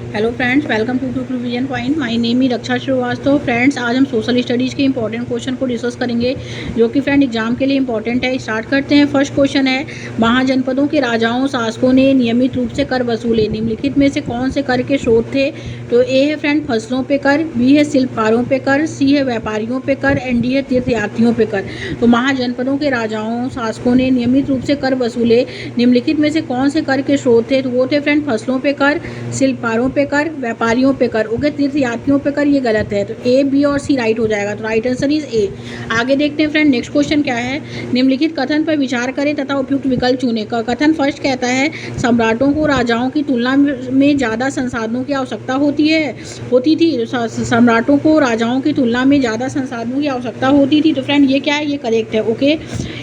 Hello friends, welcome to revision point. My name is Raksha Srivastava. Friends, आज हम social studies के important question को discuss करेंगे जो कि फ्रेंड एग्जाम के लिए इंपॉर्टेंट है। स्टार्ट करते हैं। फर्स्ट क्वेश्चन है, महाजनपदों के राजाओं शासकों ने नियमित रूप से कर वसूले। निम्नलिखित में से कौन से कर के स्रोत थे? तो ए है फ्रेंड फसलों पे कर, बी है शिल्पकारों पे कर, सी है व्यापारियों पे कर एंड डी है तीर्थयात्रियों पे कर। तो महाजनपदों के राजाओं शासकों ने नियमित रूप से कर वसूले। निम्नलिखित में से कौन से कर के स्रोत थे? तो वो थे फ्रेंड फसलों पे कर, शिल्पकारों पे कर, व्यापारियों पे कर। ओके, तीर्थयात्रियों पे कर ये गलत है, तो ए, बी और सी राइट हो जाएगा। तो राइट आंसर इज ए। आगे देखते हैं फ्रेंड, नेक्स्ट क्वेश्चन क्या है। निम्नलिखित कथन पर विचार करें तथा उपयुक्त विकल्प चुनें। कथन फर्स्ट कहता है, सम्राटों को राजाओं की तुलना में ज़्यादा संसाधनों की आवश्यकता होती थी। सम्राटों को राजाओं की तुलना में ज़्यादा संसाधनों की आवश्यकता होती थी। तो फ्रेंड ये क्या है? ये करेक्ट है। ओके।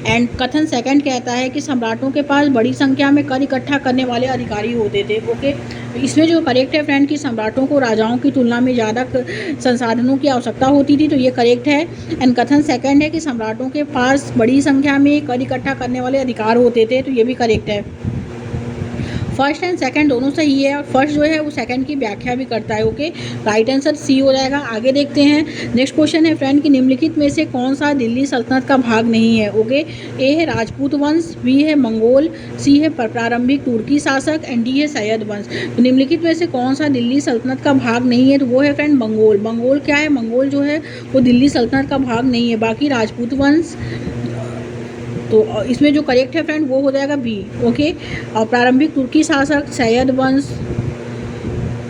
एंड कथन सेकंड कहता है कि सम्राटों के पास बड़ी संख्या में कर इकट्ठा करने वाले अधिकारी होते थे। ओके, तो इसमें जो करेक्ट है फ्रेंड कि सम्राटों को राजाओं की तुलना में ज़्यादा संसाधनों की आवश्यकता होती थी, तो ये करेक्ट है। एंड कथन सेकंड है कि सम्राटों के पास बड़ी संख्या में कर इकट्ठा करने वाले अधिकार होते थे, तो ये भी करेक्ट है। फर्स्ट एंड सेकंड दोनों सही है, और फर्स्ट जो है वो सेकंड की व्याख्या भी करता है। ओके, राइट आंसर सी हो जाएगा। आगे देखते हैं। नेक्स्ट क्वेश्चन है फ्रेंड कि निम्नलिखित में से कौन सा दिल्ली सल्तनत का भाग नहीं है? ओके, ए है राजपूत वंश, बी है मंगोल, सी है प्रारंभिक तुर्की शासक एंड डी है सैयद वंश। तो निम्नलिखित में से कौन सा दिल्ली सल्तनत का भाग नहीं है? तो वो है फ्रेंड मंगोल। मंगोल क्या है? मंगोल जो है वो दिल्ली सल्तनत का भाग नहीं है। बाकी राजपूत वंश, तो इसमें जो करेक्ट है फ्रेंड वो हो जाएगा बी। ओके, और प्रारंभिक तुर्की शासक, सैयद वंश,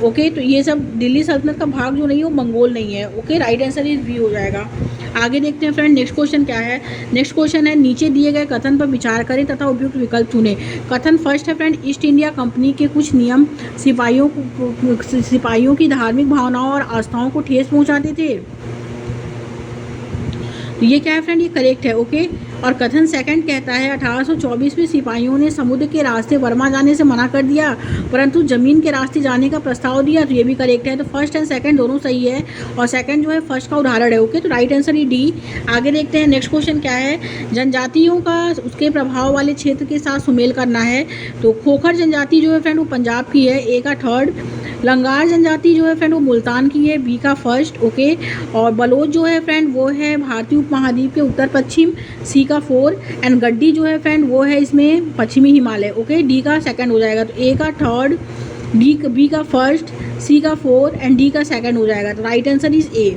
ओके, तो ये सब दिल्ली सल्तनत का भाग जो नहीं है वो मंगोल नहीं है। Okay, right answer is B हो जाएगा। आगे देखते हैं फ्रेंड, नेक्स्ट क्वेश्चन क्या है। नेक्स्ट क्वेश्चन है, नीचे दिए गए कथन पर विचार करें तथा उपयुक्त विकल्प चुनें। कथन फर्स्ट है फ्रेंड, ईस्ट इंडिया कंपनी के कुछ नियम सिपाहियों की धार्मिक भावनाओं और आस्थाओं को ठेस पहुंचाते थे। तो ये क्या है फ्रेंड? ये करेक्ट है। ओके, और कथन सेकंड कहता है 1824 में सिपाहियों ने समुद्र के रास्ते बर्मा जाने से मना कर दिया, परंतु जमीन के रास्ते जाने का प्रस्ताव दिया। तो ये भी करेक्ट है। तो फर्स्ट एंड सेकंड दोनों सही है, और सेकंड जो है फर्स्ट का उदाहरण है। ओके, तो राइट आंसर ही डी। आगे देखते हैं। नेक्स्ट क्वेश्चन क्या है। जनजातियों का उसके प्रभाव वाले क्षेत्र के साथ सुमेल करना है। तो खोखर जनजाति जो है फ्रेंड वो पंजाब की है, ए का थर्ड। लंगार जनजाति जो है फ्रेंड वो मुल्तान की है, बी का फर्स्ट। ओके, और बलोच जो है फ्रेंड वो है भारतीय उपमहाद्वीप के उत्तर पश्चिम, सी का 4। एंड गड्डी जो है फ्रेंड वो है इसमें पश्चिमी हिमालय। ओके, डी का सेकंड हो जाएगा। तो ए का थर्ड, बी का फर्स्ट, सी का 4 एंड डी का सेकंड हो जाएगा। तो राइट आंसर इज ए।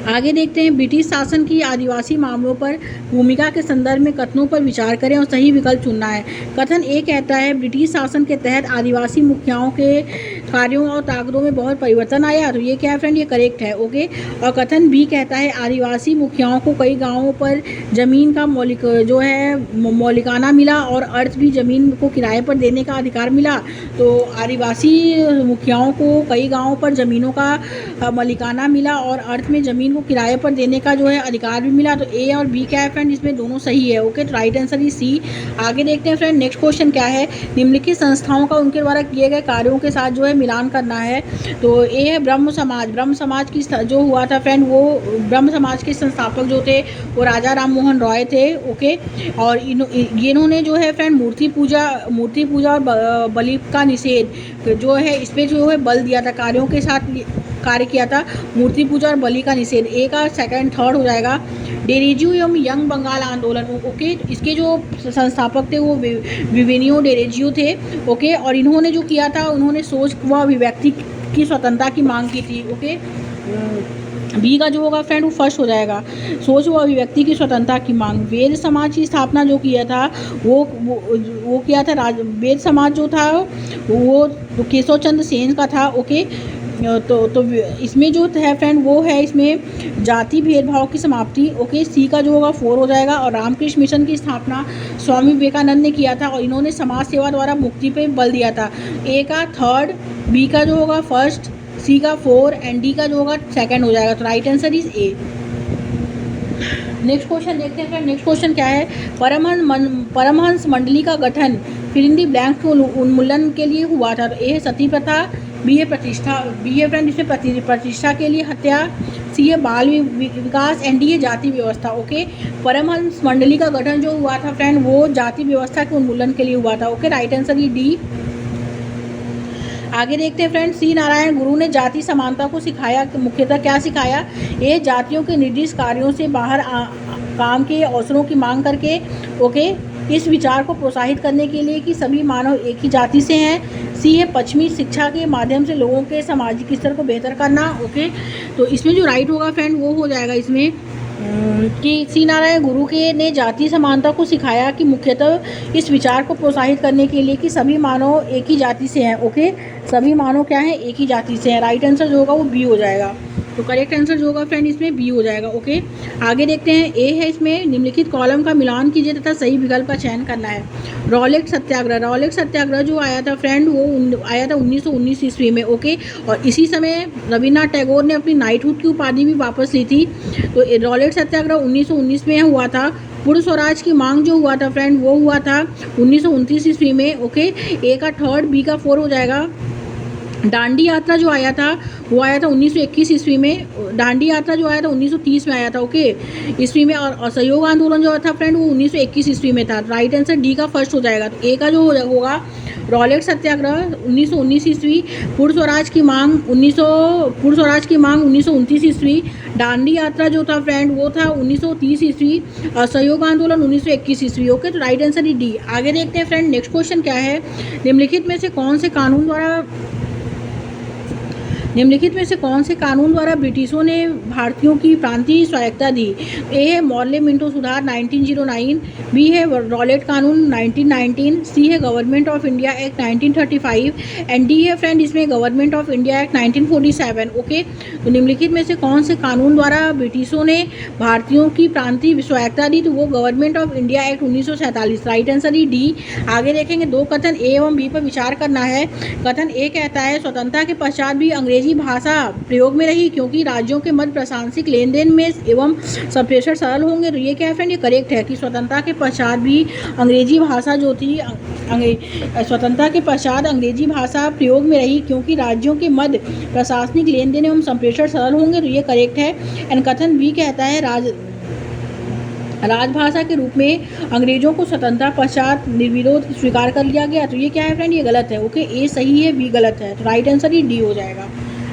आगे देखते हैं। ब्रिटिश शासन की आदिवासी मामलों पर भूमिका के संदर्भ में कथनों पर विचार करें और सही विकल्प चुनना है। कथन ए कहता है, ब्रिटिश शासन के तहत आदिवासी मुखियाओं के कार्यों और ताकतों में बहुत परिवर्तन आया। तो ये क्या है फ्रेंड? ये करेक्ट है। ओके, और कथन बी कहता है, आदिवासी मुखियाओं को कई गाँवों पर जमीन का मौलिकाना मिला और अर्थ भी जमीन को किराए पर देने का अधिकार मिला। तो आदिवासी मुखियाओं को कई गाँवों पर ज़मीनों का मालिकाना मिला और अर्थ में ज़मीन को किराए पर देने का जो है अधिकार भी मिला। तो ए और बी क्या है फ्रेंड? इसमें दोनों सही है। ओके, तो राइट आंसर इज सी। आगे देखते हैं फ्रेंड, नेक्स्ट क्वेश्चन क्या है। निम्नलिखित संस्थाओं का उनके द्वारा किए गए कार्यों के साथ जो है मिलान करना है। तो ए है ब्रह्म समाज। ब्रह्म समाज की जो हुआ था फ्रेंड, वो ब्रह्म समाज के संस्थापक जो थे वो राजा राम मोहन रॉय थे। ओके, और इन्होंने जो है फ्रेंड मूर्ति पूजा और बलि का निषेध जो है इस पर जो है बल दिया था, कार्यों के साथ कार्य किया था, मूर्ति पूजा और बलि का निषेध। ए का सेकंड थर्ड हो जाएगा। डेरेजियो एवं यंग बंगाल आंदोलन, ओके, इसके जो संस्थापक थे वो विवेनियो डेरेजियो थे। ओके, और इन्होंने जो किया था, उन्होंने सोच व अभिव्यक्ति की स्वतंत्रता की मांग की थी। ओके, बी का जो होगा फ्रेंड वो फर्स्ट हो जाएगा, सोच व अभिव्यक्ति की स्वतंत्रता की मांग। वेद समाज की स्थापना जो किया था वो किया था वेद समाज जो था वो केशव चंद्र सेन का था। ओके, तो इसमें जो है फ्रेंड वो है इसमें जाति भेदभाव की समाप्ति। ओके, सी का जो होगा 4 हो जाएगा। और रामकृष्ण मिशन की स्थापना स्वामी विवेकानंद ने किया था और इन्होंने समाज सेवा द्वारा मुक्ति पे बल दिया था। ए का थर्ड, बी का जो होगा फर्स्ट, सी का 4 एंड डी का जो होगा सेकंड हो जाएगा। तो right answer is a. Next question देखते हैं फ्रेंड। नेक्स्ट क्वेश्चन क्या है। परमहंस मंडली का गठन फिर इन दी ब्लैंक के उन्मूलन के लिए हुआ था। तो ए है सती प्रथा, बी है प्रतिष्ठा, बी है फ्रेंड इसमें प्रतिष्ठा के लिए हत्या, सी है बाल विकास एंड डी है जाति व्यवस्था। ओके, परमहंस मंडली का गठन जो हुआ था फ्रेंड वो जाति व्यवस्था के उन्मूलन के लिए हुआ था। ओके, राइट आंसर ये डी। आगे देखते हैं फ्रेंड, सी नारायण गुरु ने जाति समानता को सिखाया, मुख्यतः क्या सिखाया? ये जातियों के निर्दिष्ट कार्यों से बाहर काम के अवसरों की मांग करके, ओके, इस विचार को प्रोत्साहित करने के लिए कि सभी मानव एक ही जाति से हैं। सी है पश्चिमी शिक्षा के माध्यम से लोगों के सामाजिक स्तर को बेहतर करना, ओके। तो इसमें जो राइट होगा फ्रेंड वो हो जाएगा इसमें कि सी नारायण गुरु के ने जाति समानता को सिखाया कि मुख्यतः इस विचार को प्रोत्साहित करने के लिए कि सभी मानव एक ही जाति से हैं, ओके। सभी मानव क्या है? एक ही जाति से हैं। राइट आंसर जो होगा वो बी हो जाएगा। तो करेक्ट आंसर जो होगा फ्रेंड इसमें बी हो जाएगा, ओके। आगे देखते हैं, ए है इसमें निम्नलिखित कॉलम का मिलान कीजिए तथा सही विकल्प का चयन करना है। रॉलेट सत्याग्रह, रॉलेट सत्याग्रह जो आया था फ्रेंड वो आया था 1919 ईस्वी में, ओके। और इसी समय रविन्द्रनाथ टैगोर ने अपनी नाइटहुड की उपाधि भी वापस ली थी। तो रॉलेट सत्याग्रह 1919 में हुआ था। पूर्ण स्वराज की मांग जो हुआ था फ्रेंड वो हुआ था 1929 ईस्वी में, ओके। ए का थर्ड, बी का 4 हो जाएगा। दांडी यात्रा जो आया था वो आया था 1921 ईस्वी में। दांडी यात्रा जो आया था 1930 में आया था, ओके, ईस्वी में। और असहयोग आंदोलन जो था फ्रेंड वो 1921 ईस्वी में था। राइट आंसर डी का फर्स्ट हो जाएगा। तो ए का जो होगा रॉलेट सत्याग्रह 1919 ईस्वी, पूर्ण स्वराज की मांग 1929 ईस्वी। दांडी यात्रा जो था फ्रेंड वो था 1930 ईस्वी। असहयोग आंदोलन 1921 ईस्वी, ओके। तो राइट आंसर डी। आगे देखते हैं फ्रेंड, नेक्स्ट क्वेश्चन क्या है? निम्नलिखित में से कौन से कानून द्वारा ब्रिटिशों ने भारतीयों की प्रांतीय स्वायत्तता दी? ए है मॉर्ले मिंटो सुधार 1909, बी है रॉलेट कानून 1919, सी है government of India act 1935 and D है फ्रेंड इसमें government of India act 1947, okay. तो निम्नलिखित में से कौन से कानून द्वारा ब्रिटिशों ने भारतीयों की प्रांतीय स्वायत्तता दी? तो वो government of India act 1947। Right answer he D. आगे देखेंगे, दो कथन ए एवं बी पर विचार करना है। कथन ए कहता है स्वतंत्रता के पश्चात भी अंग्रेजी भाषा प्रयोग में रही क्योंकि राज्यों के मध्य प्रशासनिक लेन देन में एवं संप्रेषण सरल होंगे। तो ये क्या है फ्रेंड? ये करेक्ट है कि स्वतंत्रता के पश्चात भी अंग्रेजी भाषा जो थी स्वतंत्रता के पश्चात अंग्रेजी भाषा प्रयोग में रही क्योंकि राज्यों के मध्य प्रशासनिक लेन देन एवं संप्रेषण सरल होंगे। तो ये करेक्ट है। एंड कथन बी कहता है राजभाषा के रूप में अंग्रेजों को स्वतंत्रता पश्चात निर्विरोध स्वीकार कर लिया गया। तो ये क्या है फ्रेंड? ये गलत है, ओके। ए सही है, बी गलत है। तो राइट आंसर ही डी हो जाएगा।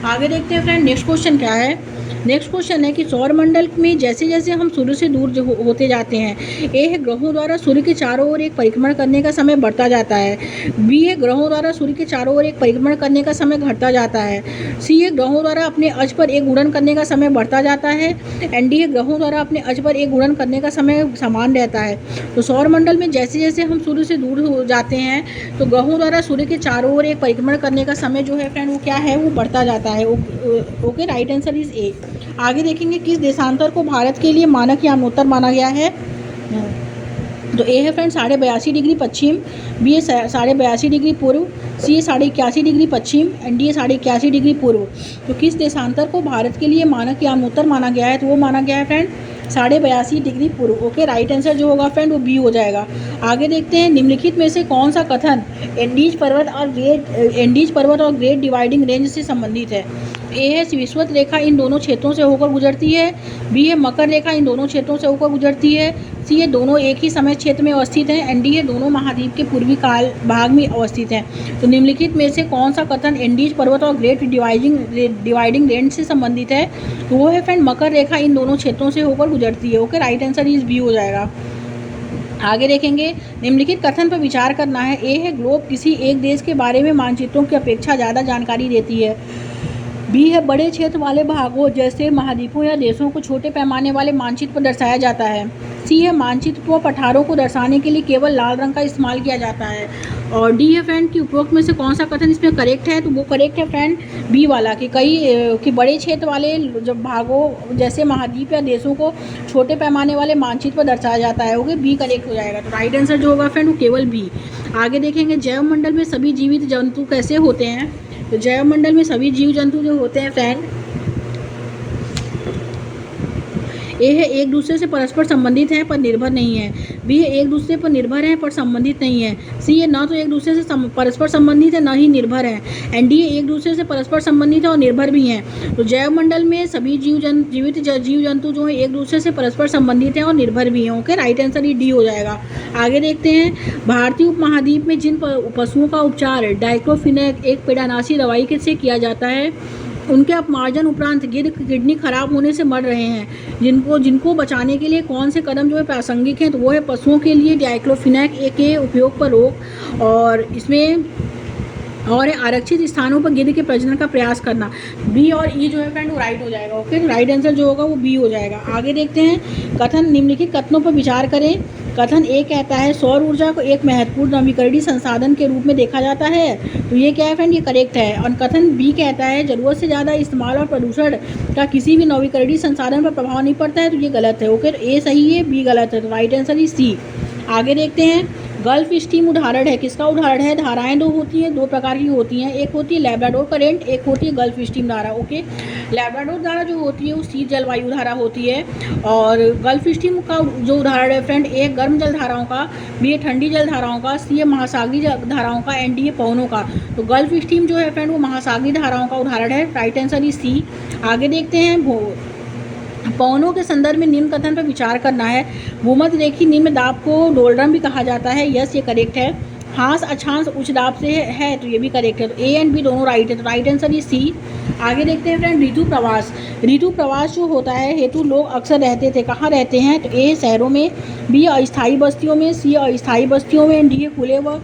आगे देखते हैं फ्रेंड, नेक्स्ट क्वेश्चन क्या है? नेक्स्ट क्वेश्चन है कि सौरमंडल में जैसे जैसे हम सूर्य से दूर होते जाते हैं, ए है ग्रहों द्वारा सूर्य के चारों ओर एक परिक्रमण करने का समय बढ़ता जाता है, बी है ग्रहों द्वारा सूर्य के चारों ओर एक परिक्रमण करने का समय घटता जाता है, सी है ग्रहों द्वारा अपने अक्ष पर एक गुणन करने का समय बढ़ता जाता है एंड डी है ग्रहों द्वारा अपने अक्ष पर एक गुणन करने का समय समान रहता है। तो सौरमंडल में जैसे जैसे हम सूर्य से दूर हो जाते हैं तो ग्रहों द्वारा सूर्य के चारों ओर एक परिक्रमण करने का समय जो है फ्रेंड वो क्या है? वो बढ़ता जाता है, okay. Right answer is a. आगे देखेंगे, किस देशांतर को भारत के लिए मानक यानोत्तर माना गया है? तो ए है फ्रेंड 82.5 डिग्री पश्चिम, बी है 82.5 डिग्री पूर्व, सी है 81.5 डिग्री पश्चिम एंड डी है 81.5 डिग्री पूर्व। तो किस देशांतर को भारत के लिए मानक यानोत्तर माना गया है? तो वो माना गया है फ्रेंड 82.5 डिग्री पूर्व, ओके। राइट आंसर जो होगा फ्रेंड वो बी हो जाएगा। आगे देखते हैं, निम्नलिखित में से कौन सा कथन एंडीज पर्वत और ग्रेट डिवाइडिंग रेंज से संबंधित है? ए है विषुवत रेखा इन दोनों क्षेत्रों से होकर गुजरती है, बी है मकर रेखा इन दोनों क्षेत्रों से होकर गुजरती है, सी है दोनों एक ही समय क्षेत्र में अवस्थित हैं एंड डी है दोनों महाद्वीप के पूर्वी काल भाग में अवस्थित हैं। तो निम्नलिखित में से कौन सा कथन एंडीज पर्वत और ग्रेट डिवाइडिंग रेंज से संबंधित है? तो वो है फ्रेंड मकर रेखा इन दोनों क्षेत्रों से होकर गुजरती है, okay. Right answer is B हो जाएगा। आगे देखेंगे, निम्नलिखित कथन पर विचार करना है। ए है ग्लोब किसी एक देश के बारे में मानचित्रों की अपेक्षा ज़्यादा जानकारी देती है, बी है बड़े क्षेत्र वाले भागों जैसे महाद्वीपों या देशों को छोटे पैमाने वाले मानचित्र पर दर्शाया जाता है, सी है मानचित्र व पठारों को दर्शाने के लिए केवल लाल रंग का इस्तेमाल किया जाता है और डी है फ्रेंड कि उपरोक्त में से कौन सा कथन इसमें करेक्ट है? तो वो करेक्ट है फ्रेंड बी वाला कि बड़े क्षेत्र वाले जब भागों जैसे महाद्वीप या देशों को छोटे पैमाने वाले मानचित्र पर दर्शाया जाता है, ओके। बी करेक्ट हो जाएगा। तो राइट आंसर जो होगा फ्रेंड वो केवल बी। आगे देखेंगे, जैव मंडल में सभी जीवित जंतु कैसे होते हैं? तो जैव मंडल में सभी जीव जंतु जो होते हैं फ्रेंड ए है एक दूसरे से परस्पर संबंधित हैं पर निर्भर नहीं है। बी है एक दूसरे पर निर्भर हैं पर संबंधित नहीं है। सी है ना तो एक दूसरे से परस्पर संबंधित है, ना ही निर्भर है। एंड डी है एक दूसरे से परस्पर संबंधित है और निर्भर भी हैं। तो जैव मंडल में सभी जीवित जीव जंतु जो है एक दूसरे से परस्पर संबंधित हैं और निर्भर भी हैं। ओके, राइट आंसर डी हो जाएगा। आगे देखते हैं, भारतीय उपमहाद्वीप में जिन पशुओं का उपचार डाइक्लोफिनेक एक पीड़ानाशी दवाई से किया जाता है, उनके अपमार्जन उपरांत किडनी खराब होने से मर रहे हैं। जिनको बचाने के लिए कौन से कदम जो है प्रासंगिक हैं, तो वो है पशुओं के लिए डाइक्लोफिनेक ए के उपयोग पर रोक, और इसमें और आरक्षित स्थानों पर गिद्ध के प्रजनन का प्रयास करना। बी और ई जो है फ्रेंड वो राइट हो जाएगा। ओके, तो राइट आंसर जो होगा वो बी हो जाएगा। आगे देखते हैं, कथन निम्नलिखित कथनों पर विचार करें। कथन ए कहता है सौर ऊर्जा को एक महत्वपूर्ण नवीकरणीय संसाधन के रूप में देखा जाता है, तो ये क्या है फ्रेंड, ये करेक्ट है। और कथन बी कहता है जरूरत से ज़्यादा इस्तेमाल और प्रदूषण का किसी भी नवीकरणीय संसाधन पर प्रभाव नहीं पड़ता है, तो ये गलत है। ओके, तो ए सही है, बी गलत है, तो राइट आंसर इज सी। आगे देखते हैं, गल्फ स्ट्रीम उदाहरण है, किसका उदाहरण है। धाराएं दो होती हैं, दो प्रकार की होती हैं, एक होती है लैब्राडोर करंट, एक होती है गल्फ स्ट्रीम धारा। ओके, लैब्राडोर धारा जो होती है वो शीत जलवायु धारा होती है, और गल्फ स्ट्रीम का जो उदाहरण है फ्रेंड, ए गर्म जल धाराओं का, बी है ठंडी जल धाराओं का, सी है महासागरीय धाराओं का, एंड डी है पवनों का। तो गल्फ स्ट्रीम जो है फ्रेंड वो महासागरीय धाराओं का उदाहरण है, राइट आंसर इज सी। आगे देखते हैं, पवनों के संदर्भ में निम्न कथन पर विचार करना है। भूमध्य रेखी निम्न दाब को डोलड्रम भी कहा जाता है, यस ये करेक्ट है। हांस अक्षांश उच्च दाब से है, तो ये भी करेक्ट है। तो ए एंड बी दोनों राइट है, तो राइट आंसर ये सी। आगे देखते हैं फ्रेंड, ऋतु प्रवास। ऋतु प्रवास जो होता है हेतु लोग अक्सर रहते थे, कहाँ रहते हैं, तो ए शहरों में, बी अस्थायी बस्तियों में, सी अस्थायी बस्तियों में, डी खुले व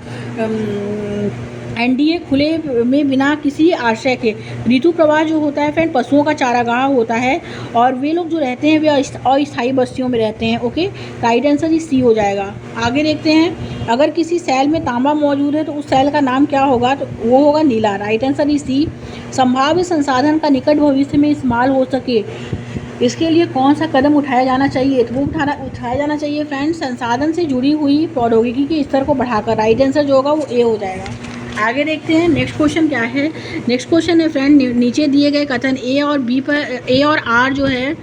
एनडीए खुले में बिना किसी आश्रय के। ऋतु प्रवास जो होता है फ्रेंड पशुओं का चारागाह होता है, और वे लोग जो रहते हैं वे अस्थायी बस्तियों में रहते हैं। ओके, राइट आंसर इस सी हो जाएगा। आगे देखते हैं, अगर किसी सेल में तांबा मौजूद है तो उस सेल का नाम क्या होगा, तो वो होगा नीला, राइट आंसर इस सी। संभाव्य संसाधन का निकट भविष्य में इस्तेमाल हो सके, इसके लिए कौन सा कदम उठाया जाना चाहिए, तो वो उठाया जाना चाहिए फ्रेंड संसाधन से जुड़ी हुई प्रौद्योगिकी के स्तर को बढ़ाकर। राइट आंसर जो होगा वो ए हो जाएगा। आगे देखते हैं नेक्स्ट क्वेश्चन क्या है। नेक्स्ट क्वेश्चन है फ्रेंड, नीचे दिए गए कथन ए और बी पर, ए और आर जो है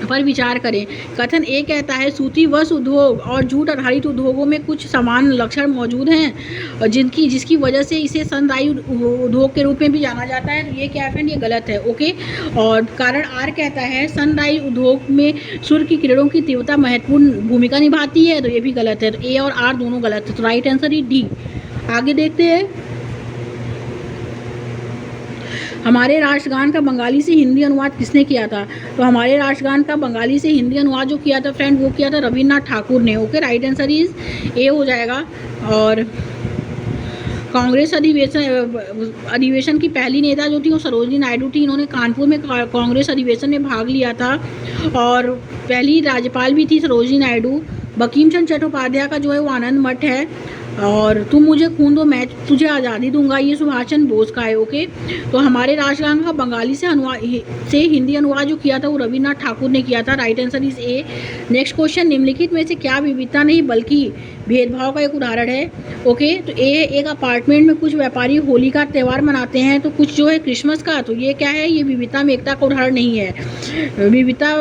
पर विचार करें। कथन ए कहता है सूती वस्त्र उद्योग और जूट आधारित उद्योगों में कुछ समान लक्षण मौजूद हैं जिसकी वजह से इसे सनराई उद्योग के रूप में भी जाना जाता है, तो ये क्या है फ्रेंड, ये गलत है। ओके, और कारण आर कहता है सनराई उद्योग में सूर्य की किरणों की तीव्रता महत्वपूर्ण भूमिका निभाती है, तो ये भी गलत है। तो ए और आर दोनों गलत है, तो राइट आंसर ही डी। आगे देखते हैं, हमारे राष्ट्रगान का बंगाली से हिंदी अनुवाद किसने किया था, तो हमारे राष्ट्रगान का बंगाली से हिंदी अनुवाद जो किया था फ्रेंड वो किया था रविन्द्रनाथ ठाकुर ने। Okay, right answer is a हो जाएगा। और कांग्रेस अधिवेशन की पहली नेता जो थी वो सरोजिनी नायडू थी। इन्होंने कानपुर में कांग्रेस अधिवेशन में भाग लिया था, और पहली राज्यपाल भी थी सरोजिनी नायडू। बंकिम चंद्र चट्टोपाध्याय का जो है वो आनंद मठ है, और तुम मुझे खून दो मैं तुझे आज़ादी दूंगा ये सुभाष चंद्र बोस का है। ओके, तो हमारे राष्ट्रगान का बंगाली से हिंदी अनुवाद जो किया था वो रविन्द्रनाथ ठाकुर ने किया था, right answer is a. Next question, निम्नलिखित में से क्या विविधता नहीं बल्कि भेदभाव का एक उदाहरण है। ओके, तो ए एक अपार्टमेंट में कुछ व्यापारी होली का त्यौहार मनाते हैं, तो कुछ जो है क्रिसमस का, तो ये क्या है, ये विविधता में एकता का उदाहरण नहीं है। विविधता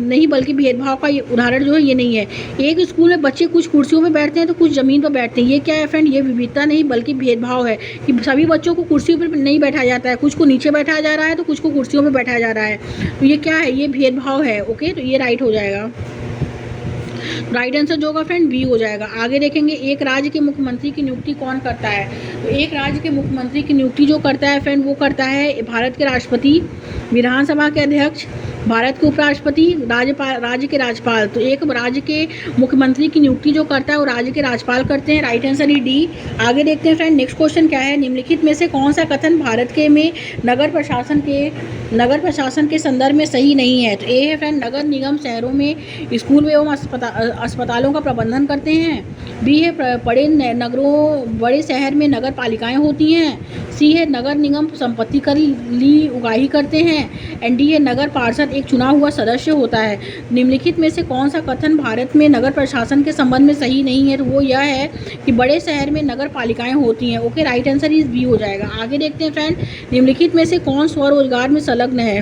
नहीं बल्कि भेदभाव का ये उदाहरण जो है ये नहीं है। एक स्कूल में बच्चे कुछ कुर्सियों में बैठते हैं तो कुछ ज़मीन पर बैठते हैं, ये क्या है फ्रेंड, ये विविधता नहीं बल्कि भेदभाव है कि सभी बच्चों को कुर्सियों पर नहीं बैठाया जाता है, कुछ को नीचे बैठाया जा रहा है तो कुछ को कुर्सियों पर बैठाया जा रहा है, तो ये क्या है, ये भेदभाव है। ओके, तो ये राइट हो जाएगा। राइट आंसर जो होगा फ्रेंड बी हो जाएगा। आगे देखेंगे, एक राज्य के मुख्यमंत्री की नियुक्ति कौन करता है, तो एक राज्य के मुख्यमंत्री की नियुक्ति जो करता है फ्रेंड वो करता है भारत के राष्ट्रपति, विधानसभा के अध्यक्ष, भारत के उपराष्ट्रपति, राज्य के राज्यपाल। तो एक राज्य के मुख्यमंत्री की नियुक्ति जो करता है वो राज्य के राज्यपाल करते हैं, राइट आंसर ही डी। आगे देखते हैं फ्रेंड नेक्स्ट क्वेश्चन क्या है, निम्नलिखित में से कौन सा कथन भारत के में नगर प्रशासन के संदर्भ में सही नहीं है, तो ए है फ्रेंड नगर निगम शहरों में स्कूल एवं अस्पतालों का प्रबंधन करते हैं, बी है बड़े शहर में नगर पालिकाएँ होती हैं, सी है नगर निगम संपत्ति कर ली उगाही करते हैं, एंड डी है नगर पार्षद एक चुना हुआ सदस्य होता है। निम्नलिखित में से कौन सा कथन भारत में नगर प्रशासन के संबंध में सही नहीं है, तो वो यह है कि बड़े शहर में नगर पालिकाएँ होती हैं। Okay, right answer is B हो जाएगा। आगे देखते हैं फ्रेंड, निम्नलिखित में से कौन स्वरोजगार में संलग्न है,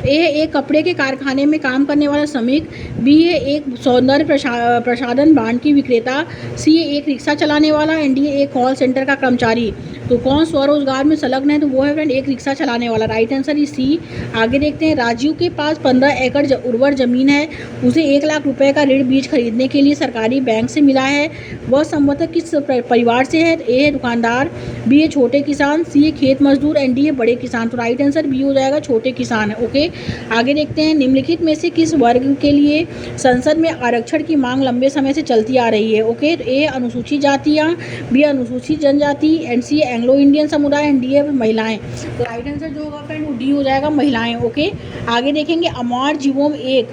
ए है एक कपड़े के कारखाने में काम करने वाला श्रमिक, बी है एक सौंदर्य प्रसाधन ब्रांड की विक्रेता, सी है एक रिक्शा चलाने वाला, एंड डी है एक कॉल सेंटर का कर्मचारी। तो कौन स्वरोजगार में संलग्न है? तो वो है फ्रेंड एक रिक्शा चलाने वाला। Right answer is C. आगे देखते हैं, राजीव के पास 15 एकड़ उर्वर जमीन है, उसे 1 लाख रुपए का ऋण बीज खरीदने के लिए सरकारी बैंक से मिला है। वह संभवतः किस परिवार से है? ए है दुकानदार, बी है छोटे किसान, सी है खेत मजदूर, एंड डी है बड़े किसान। तो राइट आंसर बी हो जाएगा, छोटे किसान है। ओके, आगे देखते हैं, निम्नलिखित में से किस वर्ग के लिए संसद में आरक्षण की मांग लंबे समय से चलती आ रही है? ओके, तो ए अनुसूचित जातियाँ, बी अनुसूचित जनजाति, एंड सी एंग्लो इंडियन समुदाय, एंड डी है महिलाएं। तो राइट आंसर जो होगा फ्रेंड वो डी हो जाएगा, महिलाएं। ओके, आगे देखेंगे, अमर जीवोम एक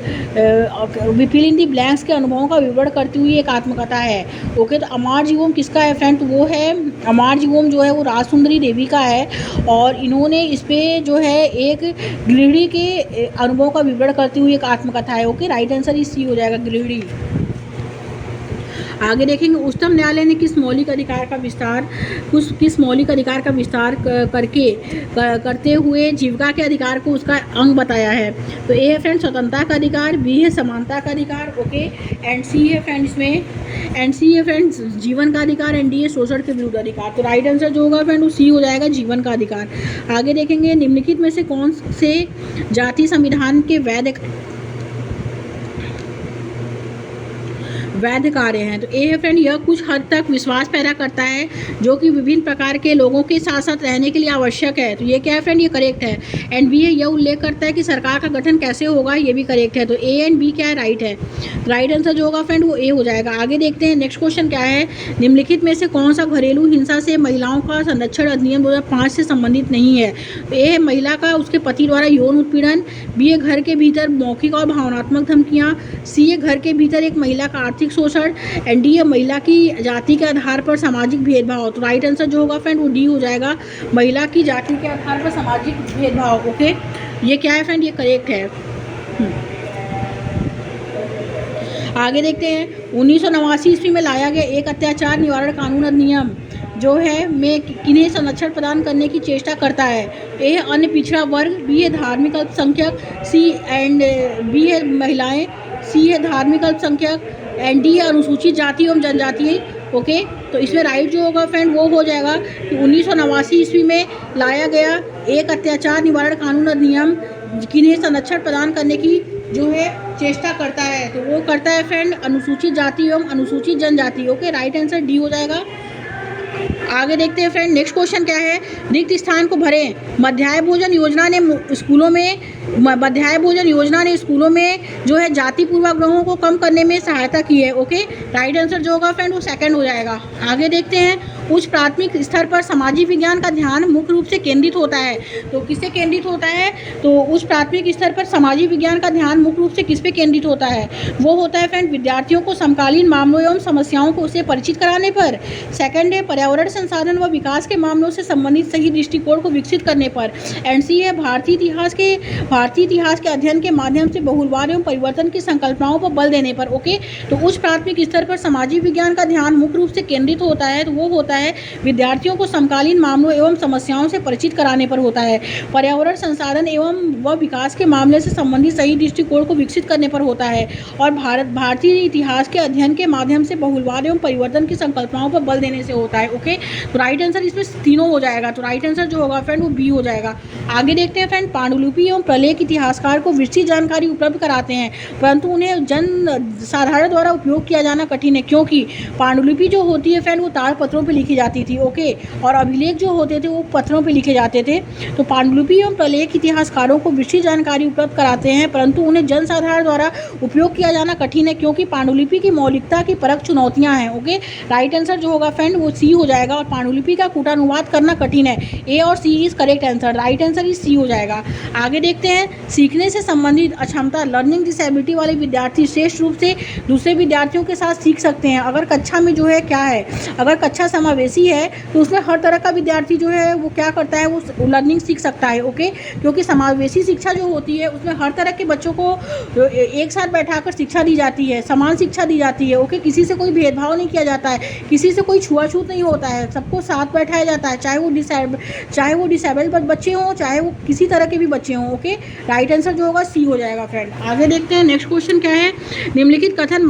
फिल इन दी ब्लैंक्स के अनुभवों का विवरण करती हुई एक आत्मकथा है। ओके, तो अमर जीवोम किसका है फ्रेंड? तो वो है अमर जीवोम जो है वो राजसुंदरी देवी का है, और इन्होंने इस पे जो है एक गृहिणी के अनुभव का विवरण करती हुई एक आत्मकथा है। ओके, राइट आंसर इस सी हो जाएगा, गृहिणी। आगे देखेंगे, उच्चतम न्यायालय ने किस मौलिक अधिकार का विस्तार करते हुए जीविका के अधिकार को उसका अंग बताया है? तो ए है फ्रेंड स्वतंत्रता का अधिकार, बी है समानता का अधिकार, ओके, एंड सी है फ्रेंड जीवन का अधिकार, एंड डी है शोषण के विरुद्ध अधिकार। तो राइट आंसर जो होगा फ्रेंड वो सी हो जाएगा, जीवन का अधिकार। आगे देखेंगे, निम्नलिखित में से कौन से जाति संविधान के वैध कार्य हैं? तो ए है फ्रेंड, यह कुछ हद तक विश्वास पैदा करता है जो कि विभिन्न प्रकार के लोगों के साथ साथ रहने के लिए आवश्यक है। तो ये क्या है फ्रेंड? ये करेक्ट है। एंड बी है, यह उल्लेख करता है कि सरकार का गठन कैसे होगा, ये भी करेक्ट है। तो ए एंड बी क्या है? राइट है। राइट आंसर जो होगा फ्रेंड वो ए हो जाएगा। आगे देखते हैं, नेक्स्ट क्वेश्चन क्या है, निम्नलिखित में से कौन सा घरेलू हिंसा से महिलाओं का संरक्षण अधिनियम 2005 से संबंधित नहीं है? तो ए है महिला का उसके पति द्वारा यौन उत्पीड़न, बी है घर के भीतर मौखिक और भावनात्मक धमकियाँ, सी है घर के भीतर एक महिला का आर्थिक शोषण, एंड डी है महिला की जाति के आधार पर सामाजिक भेदभाव। तो राइट आंसर जो होगा फ्रेंड वो डी हो जाएगा, महिला की जाति के आधार पर सामाजिक भेदभाव। ओके, ये क्या है फ्रेंड? ये करेक्ट है। आगे देखते हैं, 1989 ईस्वी में लाया गया एक अत्याचार निवारण कानून अधिनियम जो है में किन्हें संरक्षण प्रदान करने की चेष्टा करता है? ए है अन्य पिछड़ा वर्ग, बी है धार्मिक अल्पसंख्यक, सी एंड बी है महिलाएं, सी है धार्मिक अल्पसंख्यक, एंड डी है अनुसूचित जाति एवं जनजाति। ओके, तो इसमें राइट जो होगा फ्रेंड वो हो जाएगा कि 1989 ईस्वी में लाया गया एक अत्याचार निवारण कानून अधिनियम किन्हें संरक्षण प्रदान करने की जो है चेष्टा करता है, तो वो करता है फ्रेंड अनुसूचित जाति एवं अनुसूचित जनजाति। ओके, राइट आंसर डी हो जाएगा। आगे देखते हैं फ्रेंड, नेक्स्ट क्वेश्चन क्या है, रिक्त स्थान को भरें। मध्याह्न भोजन योजना ने स्कूलों में जो है जाति पूर्वाग्रहों को कम करने में सहायता की है। ओके, राइट आंसर जो होगा फ्रेंड वो सेकंड हो जाएगा। आगे देखते हैं, उच्च प्राथमिक स्तर पर सामाजिक विज्ञान का ध्यान मुख्य रूप से केंद्रित होता है। तो किससे केंद्रित होता है? तो उच्च प्राथमिक स्तर पर सामाजिक विज्ञान का ध्यान मुख्य रूप से किस पे केंद्रित होता है? वो होता है फ्रेंड विद्यार्थियों को समकालीन मामलों एवं समस्याओं को उससे परिचित कराने पर। सेकंड है पर्यावरण संसाधन व विकास के मामलों से संबंधित सही दृष्टिकोण को विकसित करने पर। एंड सी है भारतीय इतिहास के अध्ययन के माध्यम से बहुलवाद एवं परिवर्तन की संकल्पनाओं पर बल देने पर। ओके, तो उच्च प्राथमिक स्तर पर सामाजिक विज्ञान का ध्यान मुख्य रूप से केंद्रित होता है, तो वो होता है विद्यार्थियों को समकालीन मामलों एवं समस्याओं से परिचित कराने पर होता है। पर्यावरण संसाधन एवं व विकास के मामले से संबंधित सही दृष्टिकोण को विकसित करने पर होता है, और भारतीय इतिहास के अध्ययन के माध्यम से बहुलवाद एवं परिवर्तन की संकल्पनाओं पर बल देने से होता है। ओके, तो राइट आंसर इसमें तीनों हो जाएगा। तो राइट आंसर जो होगा फ्रेंड वो बी हो जाएगा। आगे देखते हैं फ्रेंड, पांडुलिपि एवं प्रलेख इतिहासकार को विस्तृत जानकारी उपलब्ध कराते हैं, परंतु उन्हें जन साधारण द्वारा उपयोग किया जाना कठिन है, क्योंकि पांडुलिपि जो होती है फ्रेंड वो ताड़पत्रों पर लिखी जाती थी। ओके, और अभिलेख जो होते थे वो पत्थरों पे लिखे जाते थे। तो पांडुलिपि एवं प्रलेख इतिहासकारों को विस्तृत जानकारी उपलब्ध कराते हैं, परंतु उन्हें जनसाधारण द्वारा उपयोग किया जाना कठिन है, क्योंकि पांडुलिपि की मौलिकता की परख चुनौतियां हैं। ओके, राइट आंसर जो होगा फ्रेंड वो सी हो जाएगा, और पांडुलिपि का कूटानुवाद करना कठिन है। ए और C is correct answer. Right answer is C हो जाएगा। आगे देखते हैं, सीखने से संबंधित अक्षमता लर्निंग डिसेबिलिटी वाले विद्यार्थी श्रेष्ठ रूप से दूसरे विद्यार्थियों के साथ सीख सकते हैं। अगर कक्षा में जो है क्या है, अगर कक्षा समावेशी है तो उसमें हर तरह का विद्यार्थी जो है वो क्या करता है, वो लर्निंग सीख सकता है। ओके, क्योंकि समावेशी शिक्षा जो होती है उसमें हर तरह के बच्चों को एक साथ बैठाकर शिक्षा दी जाती है, समान शिक्षा दी जाती है। ओके, किसी से कोई भेदभाव नहीं किया जाता है, किसी से कोई छुआछूत नहीं होता है, सबको साथ बैठाया जाता है, चाहे वो डिसेबल्ड बच्चे हों, चाहे वो किसी तरह के भी बच्चे हों। ओके, राइट आंसर जो होगा सी हो जाएगा फ्रेंड। आगे देखते हैं नेक्स्ट क्वेश्चन क्या है। निम्नलिखित कथन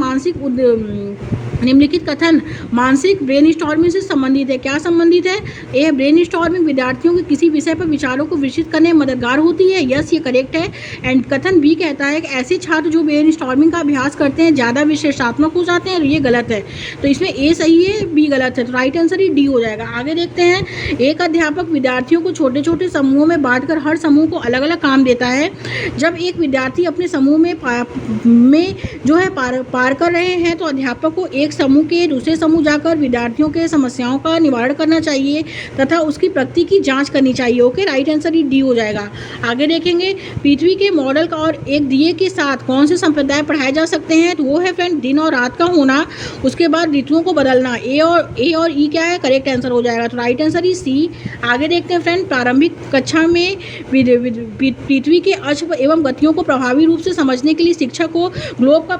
मानसिक ब्रेन स्टॉर्मिंग से संबंधित है। क्या संबंधित है? ए, ब्रेन स्टॉर्मिंग विद्यार्थियों के किसी विषय पर विचारों को विकसित करने में मददगार होती है। यस, ये करेक्ट है। एंड कथन बी कहता है कि ऐसे छात्र जो ब्रेन स्टॉर्मिंग का अभ्यास करते हैं ज़्यादा विश्लेषणात्मक हो जाते हैं। ये गलत है, तो इसमें ए सही है, बी गलत है, तो राइट आंसर ही डी हो जाएगा। आगे देखते हैं। एक अध्यापक विद्यार्थियों को छोटे छोटे समूहों में बांटकर हर समूह को अलग अलग काम देता है। जब एक विद्यार्थी अपने समूह में जो है पार कर रहे हैं तो अध्यापक को एक समूह के दूसरे समूह जाकर विद्यार्थियों के समस्याओं का निवारण करना चाहिए तथा उसकी प्रगति की जांच करनी चाहिए। ओके, राइट आंसर ही डी हो जाएगा। आगे देखेंगे। पृथ्वी के मॉडल का और एक दिए के साथ कौन से संप्रदाय पढ़ाए जा सकते हैं? तो वो है फ्रेंड दिन और रात का होना, उसके बाद ऋतुओं को बदलना। ए और ई क्या है? करेक्ट आंसर हो जाएगा, तो राइट आंसर ही सी। आगे देखते हैं फ्रेंड। प्रारंभिक कक्षा में पृथ्वी के अक्ष एवं गतियों को प्रभावी रूप से समझने के लिए शिक्षक को ग्लोब का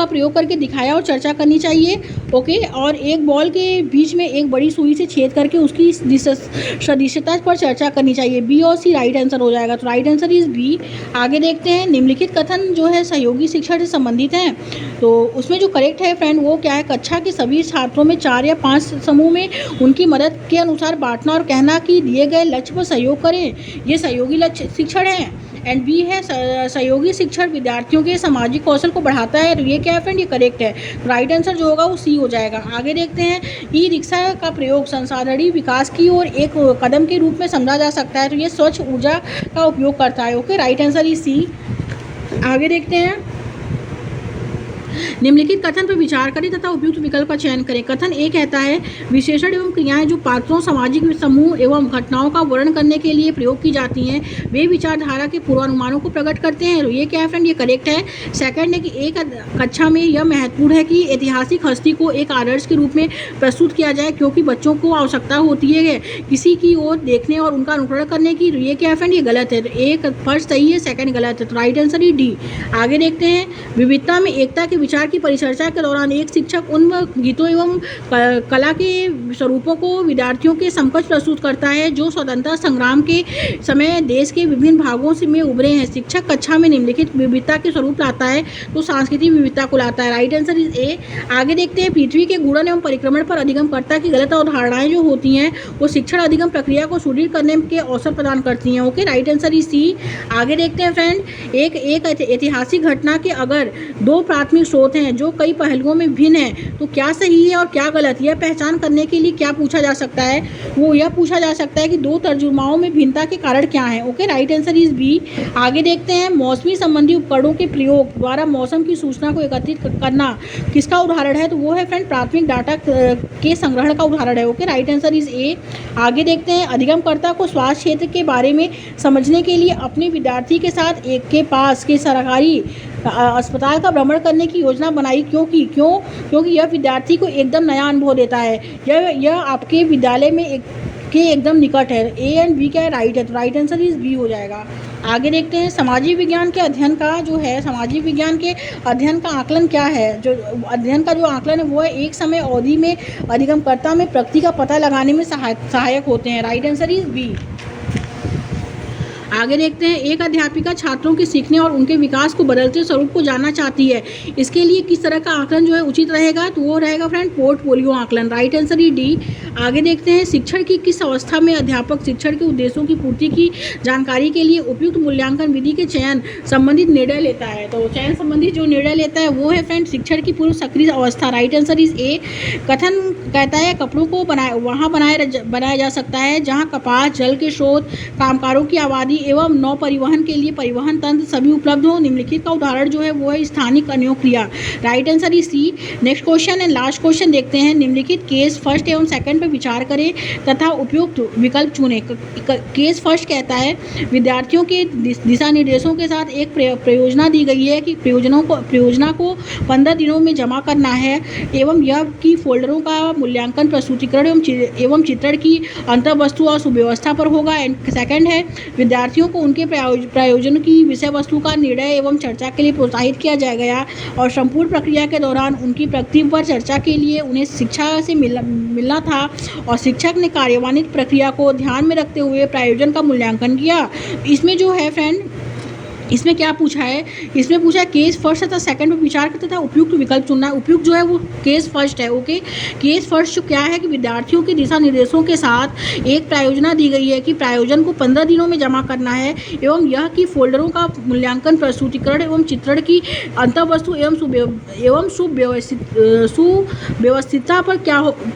प्रयोग करके दिखाया और चर्चा करनी चाहिए। ओके, और एक बॉल के बीच में एक बड़ी सुई से छेद करके उसकी सदिशता पर चर्चा करनी चाहिए। बी और सी राइट आंसर हो जाएगा, तो राइट आंसर इज बी। आगे देखते हैं। निम्नलिखित कथन जो है सहयोगी शिक्षा से संबंधित हैं, तो उसमें जो करेक्ट है फ्रेंड वो क्या है? कक्षा के सभी छात्रों में 4 या 5 समूह में उनकी मदद के अनुसार बांटना और कहना कि दिए गए लक्ष्य पर सहयोग करें, ये सहयोगी लक्ष्य शिक्षण है। एंड बी है सहयोगी शिक्षण विद्यार्थियों के सामाजिक कौशल को बढ़ाता है, तो ये क्या है फ्रेंड? ये करेक्ट है, राइट आंसर जो होगा वो सी हो जाएगा। आगे देखते हैं। ई रिक्शा का प्रयोग संसाधनीय विकास की ओर एक कदम के रूप में समझा जा सकता है, तो ये स्वच्छ ऊर्जा का उपयोग करता है। ओके, राइट आंसर ही सी। आगे देखते हैं। निम्नलिखित कथन पर विचार करें तथा उपयुक्त विकल्प का चयन करें। कथन ए कहता है विशेषण एवं क्रियाएं जो पात्रों, सामाजिक समूह एवं घटनाओं का वर्णन करने के लिए प्रयोग की जाती हैं वे विचारधारा के पूर्वानुमानों को प्रकट करते हैं। ये क्या है फ्रेंड? ये करेक्ट है। सेकंड है कि एक कक्षा में यह महत्वपूर्ण है कि ऐतिहासिक हस्ती को एक आदर्श के रूप में प्रस्तुत किया जाए क्योंकि बच्चों को आवश्यकता होती है किसी की ओर देखने और उनका अनुकरण करने की। ये क्या है फ्रेंड? ये गलत है, तो एक फर्स्ट सही है, सेकंड गलत है, तो राइट आंसर ही डी। आगे देखते हैं। विविधता में एकता के विचार की परिचर्चा के दौरान एक शिक्षक उन गीतों एवं कला के स्वरूपों को विद्यार्थियों के समकक्ष प्रस्तुत करता है जो स्वतंत्रता संग्राम के समय देश के विभिन्न भागों से में उभरे हैं। शिक्षक कक्षा में निम्नलिखित विविधता के स्वरूप लाता है तो सांस्कृतिक विविधता को लाता है। Right answer is a. आगे देखते हैं। पृथ्वी के गुणन एवं परिक्रमण पर अधिगमकर्ता की गलत अवधारणाएं जो होती हैं वो शिक्षण अधिगम प्रक्रिया को सुदृढ़ करने के अवसर प्रदान करती हैं। Okay, right answer is C. आगे देखते हैं फ्रेंड। एक ऐतिहासिक घटना के अगर 2 प्राथमिक स्रोत हैं जो कई पहलुओं में भिन्न है तो क्या सही है और क्या गलत, यह पहचान करने के लिए क्या पूछा जा सकता है? वो यह पूछा जा सकता है कि 2 तर्जुमाओं में भिन्नता के कारण क्या है। Okay, right answer is B. आगे देखते हैं। मौसमी संबंधी उपकरणों के प्रयोग द्वारा मौसम की सूचना को एकत्रित करना किसका उदाहरण है? तो वो है फ्रेंड प्राथमिक डाटा के संग्रहण का उदाहरण है। Okay, right answer is a. आगे देखते हैं। अधिगमकर्ता को स्वास्थ्य क्षेत्र के बारे में समझने के लिए अपने विद्यार्थी के साथ एक के पास के सरकारी अस्पताल का भ्रमण करने की योजना बनाई। क्योंकि यह विद्यार्थी को एकदम नया अनुभव देता है। यह आपके विद्यालय में के एकदम निकट है। ए एंड बी क्या राइट है, तो राइट आंसर इज बी हो जाएगा। आगे देखते हैं। सामाजिक विज्ञान के अध्ययन का जो है सामाजिक विज्ञान के अध्ययन का आकलन क्या है? जो अध्ययन का जो आकलन है वो है एक समय अवधि में अधिगमकर्ता में प्रगति का पता लगाने में सहायक होते हैं। Right answer is B. आगे देखते हैं। एक अध्यापिका छात्रों के सीखने और उनके विकास को बदलते स्वरूप को जानना चाहती है, इसके लिए किस तरह का आकलन जो है उचित रहेगा? तो वो रहेगा फ्रेंड पोर्टफोलियो आकलन। राइट आंसर ही डी। आगे देखते हैं। शिक्षण की किस अवस्था में अध्यापक शिक्षण के उद्देश्यों की पूर्ति की जानकारी के लिए उपयुक्त मूल्यांकन विधि के चयन संबंधित निर्णय लेता है? तो चयन संबंधित जो निर्णय लेता है वो है फ्रेंड शिक्षण की पूर्व सक्रिय अवस्था। Right answer is a. कथन कहता है कपड़ों को बनाया जा सकता है जहाँ कपास, जल के स्रोत, कामगारों की आबादी एवं नौ परिवहन के लिए परिवहन तंत्र सभी उपलब्ध हो। निम्नलिखित का उदाहरण जो है वो है स्थानिक अनियोग क्रिया। Right answer is C. Next question and last question देखते हैं। निम्नलिखित केस फर्स्ट एवं सेकंड पर विचार करें तथा उपयुक्त विकल्प चुनें। केस फर्स्ट कहता है विद्यार्थियों के दिशा निर्देशों के साथ एक परियोजना दी गई है कि परियोजना को 15 दिनों में जमा करना है एवं यह कि फोल्डरों का मूल्यांकन प्रस्तुतिकरण एवं चित्रण की अंतर्वस्तु और सुव्यवस्था पर होगा। एंड सेकंड है विद्यार्थी विद्यार्थियों को उनके प्रायोजन की विषय वस्तु का निर्णय एवं चर्चा के लिए प्रोत्साहित किया गया और संपूर्ण प्रक्रिया के दौरान उनकी प्रगति पर चर्चा के लिए उन्हें शिक्षा से मिलना था और शिक्षक ने कार्यान्वित प्रक्रिया को ध्यान में रखते हुए प्रायोजन का मूल्यांकन किया। इसमें जो है फ्रेंड, इसमें क्या पूछा है, इसमें पूछा है केस फर्स्ट तथा सेकंड पर विचार करते था उपयुक्त विकल्प चुनना है। उपयुक्त जो है वो केस फर्स्ट है। ओके, केस फर्स्ट क्या है कि विद्यार्थियों के दिशा निर्देशों के साथ एक प्रायोजना दी गई है कि प्रायोजन को 15 दिनों में जमा करना है एवं यह कि फोल्डरों का मूल्यांकन प्रस्तुतिकरण एवं चित्रण की अंतर्वस्तु एवं सुव्यवस्थितता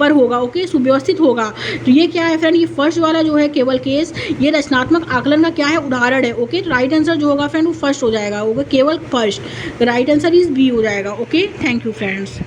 पर होगा। ओके, सुव्यवस्थित होगा। तो ये क्या है फ्रेंड, ये फर्स्ट वाला जो है केवल केस, ये रचनात्मक आकलन का क्या है, उदाहरण है। ओके, राइट आंसर जो होगा फ्रेंड वो फर्स्ट हो जाएगा। ओके, केवल first, right answer is B हो जाएगा। Okay, thank you friends.